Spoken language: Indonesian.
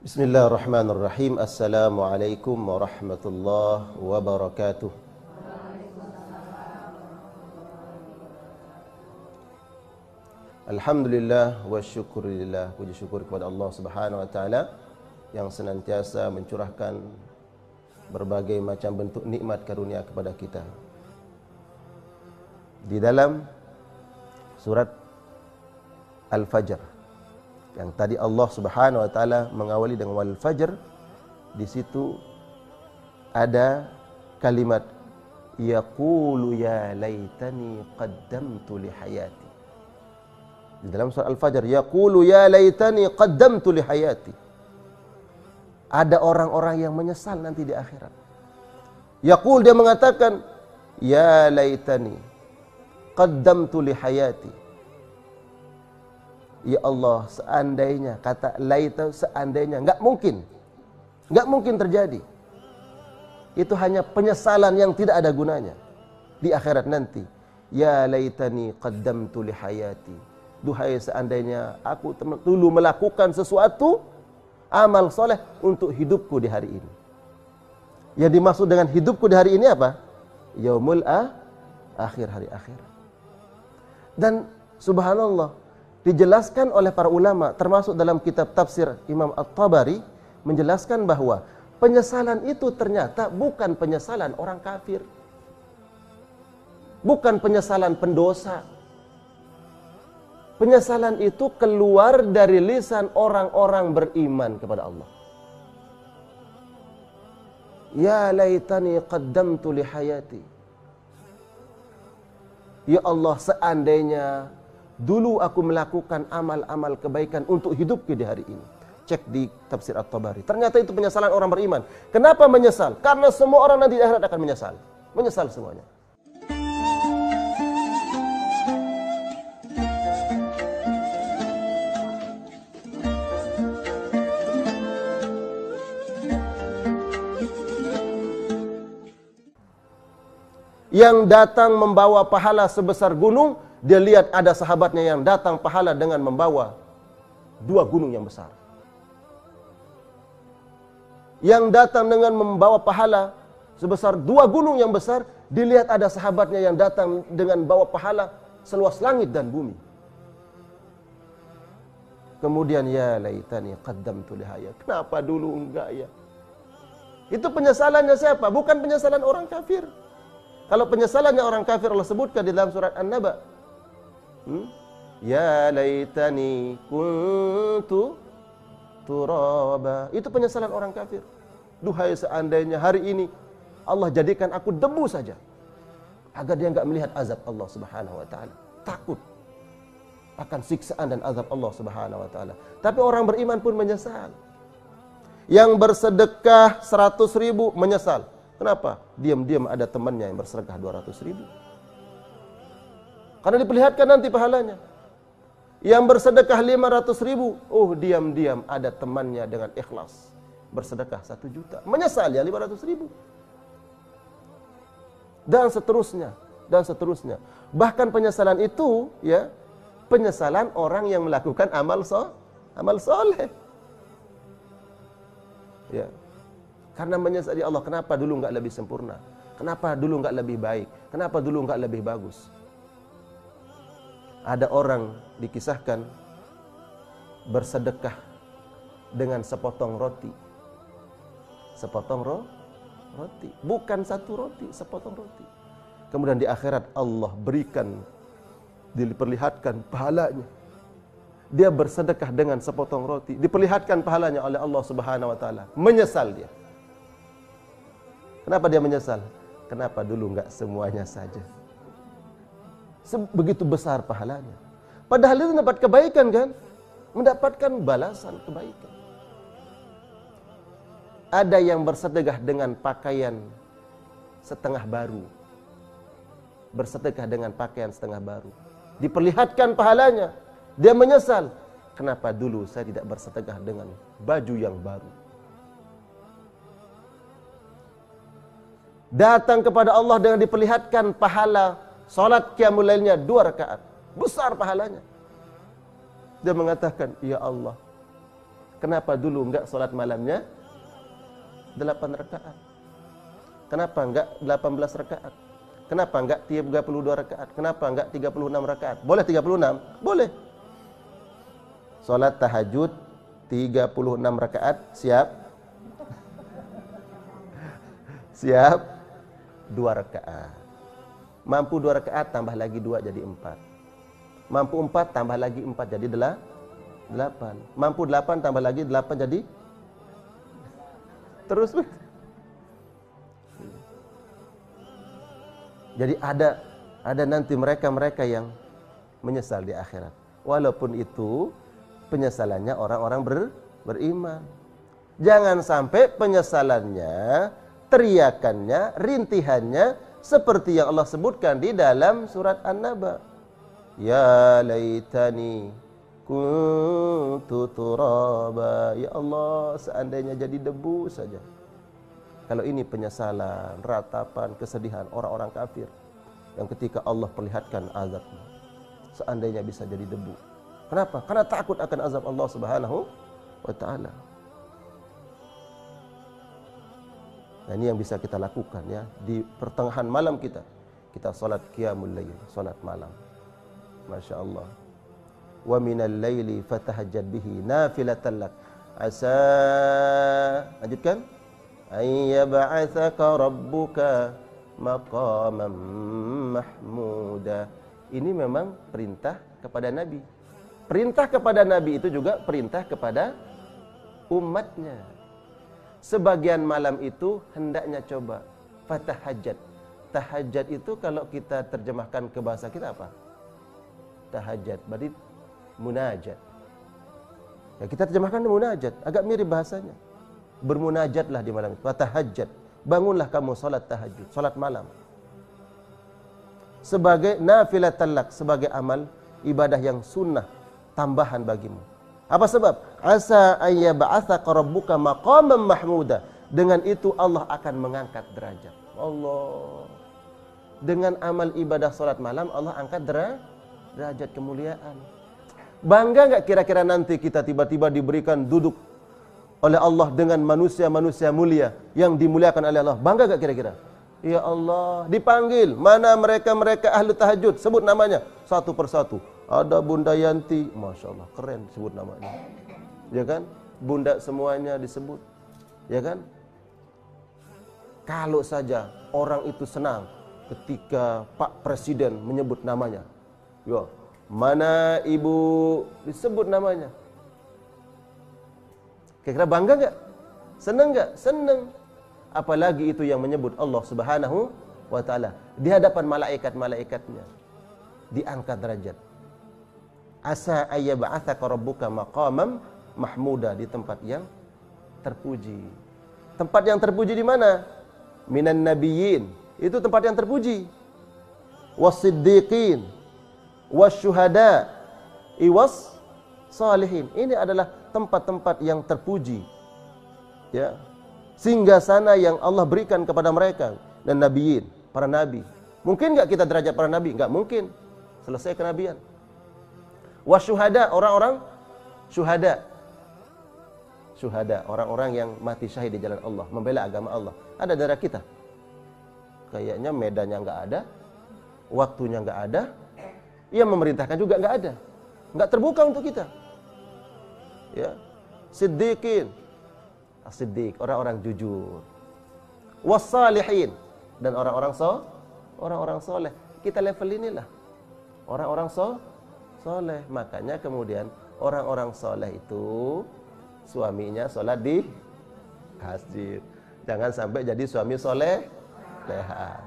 Bismillahirrahmanirrahim. Assalamualaikum warahmatullahi wabarakatuh. Alhamdulillah wa syukurillah. Puji syukur kepada Allah Subhanahu wa taala yang senantiasa mencurahkan berbagai macam bentuk nikmat karunia kepada kita. Di dalam surat Al-Fajr yang tadi Allah Subhanahu wa taala mengawali dengan wal fajr, di situ ada kalimat yaqulu ya laitani qaddamtu li hayati. Di dalam surah Al-Fajr yaqulu ya laitani qaddamtu li hayati. Ada orang-orang yang menyesal nanti di akhirat. Yaqul, dia mengatakan ya laitani qaddamtu li hayati. Ya Allah, seandainya, kata laita, seandainya, enggak mungkin terjadi. Itu hanya penyesalan yang tidak ada gunanya di akhirat nanti. Ya laitani qaddamtu li hayati. Duhai seandainya aku dulu melakukan sesuatu amal soleh untuk hidupku di hari ini. Yang dimaksud dengan hidupku di hari ini apa? Yaumul akhir, hari akhirat. Dan subhanallah, dijelaskan oleh para ulama, termasuk dalam kitab tafsir Imam At-Tabari, menjelaskan bahwa penyesalan itu ternyata bukan penyesalan orang kafir, bukan penyesalan pendosa. Penyesalan itu keluar dari lisan orang-orang beriman kepada Allah. Ya laitani qaddamtu li hayati. Ya Allah, seandainya dulu aku melakukan amal-amal kebaikan untuk hidupku di hari ini. Cek di tafsir At-Tabari. Ternyata itu penyesalan orang beriman. Kenapa menyesal? Karena semua orang nanti di akhirat akan menyesal. Menyesal semuanya. Yang datang membawa pahala sebesar gunung, dia lihat ada sahabatnya yang datang pahala dengan membawa 2 gunung yang besar. Yang datang dengan membawa pahala sebesar 2 gunung yang besar, dilihat ada sahabatnya yang datang dengan bawa pahala seluas langit dan bumi. Kemudian ya laitani qaddamtu li hayati. Kenapa dulu enggak ya? Itu penyesalannya siapa? Bukan penyesalan orang kafir. Kalau penyesalannya orang kafir Allah sebutkan di dalam surat An-Naba. Ya laitani kuntu turaba. Itu penyesalan orang kafir. Duhai seandainya hari ini Allah jadikan aku debu saja, agar dia enggak melihat azab Allah Subhanahu wa taala. Takut akan siksaan dan azab Allah Subhanahu wa taala. Tapi orang beriman pun menyesal. Yang bersedekah 100.000 menyesal. Kenapa? Diam-diam ada temannya yang bersedekah 200.000. Karena diperlihatkan nanti pahalanya. Yang bersedekah 500.000, diam-diam ada temannya dengan ikhlas bersedekah 1 juta. Menyesal ya 500.000. Dan seterusnya, dan seterusnya. Bahkan penyesalan itu ya, penyesalan orang yang melakukan amal soleh. Ya. Karena menyesali Allah, kenapa dulu enggak lebih sempurna? Kenapa dulu enggak lebih baik? Kenapa dulu enggak lebih bagus? Ada orang dikisahkan bersedekah dengan sepotong roti. Sepotong roti. Bukan 1 roti, sepotong roti. Kemudian di akhirat Allah berikan, diperlihatkan pahalanya. Dia bersedekah dengan sepotong roti. Diperlihatkan pahalanya oleh Allah Subhanahu wa taala. Menyesal dia. Kenapa dia menyesal? Kenapa dulu enggak semuanya saja? Begitu besar pahalanya. Padahal itu mendapat kebaikan kan? Mendapatkan balasan kebaikan. Ada yang bersedekah dengan pakaian setengah baru. Bersedekah dengan pakaian setengah baru. Diperlihatkan pahalanya. Dia menyesal. Kenapa dulu saya tidak bersedekah dengan baju yang baru? Datang kepada Allah dengan diperlihatkan pahala salat qiyamul lailnya 2 rakaat. Besar pahalanya. Dia mengatakan, "Ya Allah, Kenapa dulu enggak sholat malamnya 8 rakaat? Kenapa enggak 18 rakaat? Kenapa enggak 32 rakaat? Kenapa enggak 36 rakaat? Boleh 36? Boleh. Sholat tahajud 36 rakaat, siap? Siap? 2 rakaat. Mampu 2 rakaat, tambah lagi 2 jadi 4. Mampu 4, tambah lagi 4 jadi 8. Mampu 8, tambah lagi 8 jadi terus. Jadi ada nanti mereka-mereka yang menyesal di akhirat. Walaupun itu penyesalannya orang-orang beriman. Jangan sampai penyesalannya, teriakannya, rintihannya seperti yang Allah sebutkan di dalam surat An-Naba. Ya laitani kuntu turaba. Ya Allah, seandainya jadi debu saja. Kalau ini penyesalan, ratapan, kesedihan orang-orang kafir yang ketika Allah perlihatkan azabnya, seandainya bisa jadi debu. Kenapa? Karena takut akan azab Allah Subhanahu wa ta'ala. Nah, ini yang bisa kita lakukan ya di pertengahan malam kita. Kita salat qiyamul lail, salat malam. Masya Allah. Wa minal laili fatahajjad bihi nafilatan lak. Asa, lanjutkan. Ayyab'atsaka rabbuka maqaman mahmuda. Ini memang perintah kepada Nabi. Perintah kepada Nabi itu juga perintah kepada umatnya. Sebagian malam itu hendaknya coba fatahajjad. Tahajjud itu kalau kita terjemahkan ke bahasa kita apa? Tahajjud, berarti munajat. Ya, kita terjemahkan munajat, agak mirip bahasanya. Bermunajatlah di malam itu. Tahajjud. Bangunlah kamu salat tahajud, salat malam. Sebagai nafilatan lak, sebagai amal ibadah yang sunnah, tambahan bagimu. Apa sebab? Asa ayyab'atsaka rabbuka maqaman mahmuda. Dengan itu Allah akan mengangkat derajat. Allah. Dengan amal ibadah salat malam Allah angkat derajat kemuliaan. Bangga enggak kira-kira nanti kita tiba-tiba diberikan duduk oleh Allah dengan manusia-manusia mulia yang dimuliakan oleh Allah? Bangga enggak kira-kira? Ya Allah, dipanggil, mana mereka-mereka ahli tahajud, sebut namanya satu persatu. Ada Bunda Yanti, Masya Allah, keren sebut namanya. Ya kan? Bunda semuanya disebut. Ya kan? Kalau saja orang itu senang ketika Pak Presiden menyebut namanya. Ya, mana Ibu disebut namanya. Kira-kira bangga enggak? Senang enggak? Senang. Apalagi itu yang menyebut Allah Subhanahu wa ta'ala di hadapan malaikat-malaikatnya. Diangkat derajat. Asa ayyab'atsaka rabbuka maqaman mahmuda, di tempat yang terpuji. Tempat yang terpuji di mana? Minan nabiyyin. Itu tempat yang terpuji. Was-siddiqin, wasyuhada, iwas salihin. Ini adalah tempat-tempat yang terpuji. Ya. Singgasana yang Allah berikan kepada mereka dan nabiyin, para nabi. Mungkin enggak kita derajat para nabi? Enggak mungkin. Selesai kenabian. Wasyuhada, orang-orang syuhada. Syuhada, orang-orang yang mati syahid di jalan Allah, membela agama Allah. Ada darah kita. Kayaknya medannya enggak ada, waktunya enggak ada, yang memerintahkan juga enggak ada. Enggak terbuka untuk kita. Ya. Siddiqin, as-siddiq, orang-orang jujur. Was-salihin, dan orang-orang soleh. Kita level inilah. Orang-orang soleh. Makanya kemudian orang-orang soleh itu suaminya sholat di masjid. Jangan sampai jadi suami soleh leha.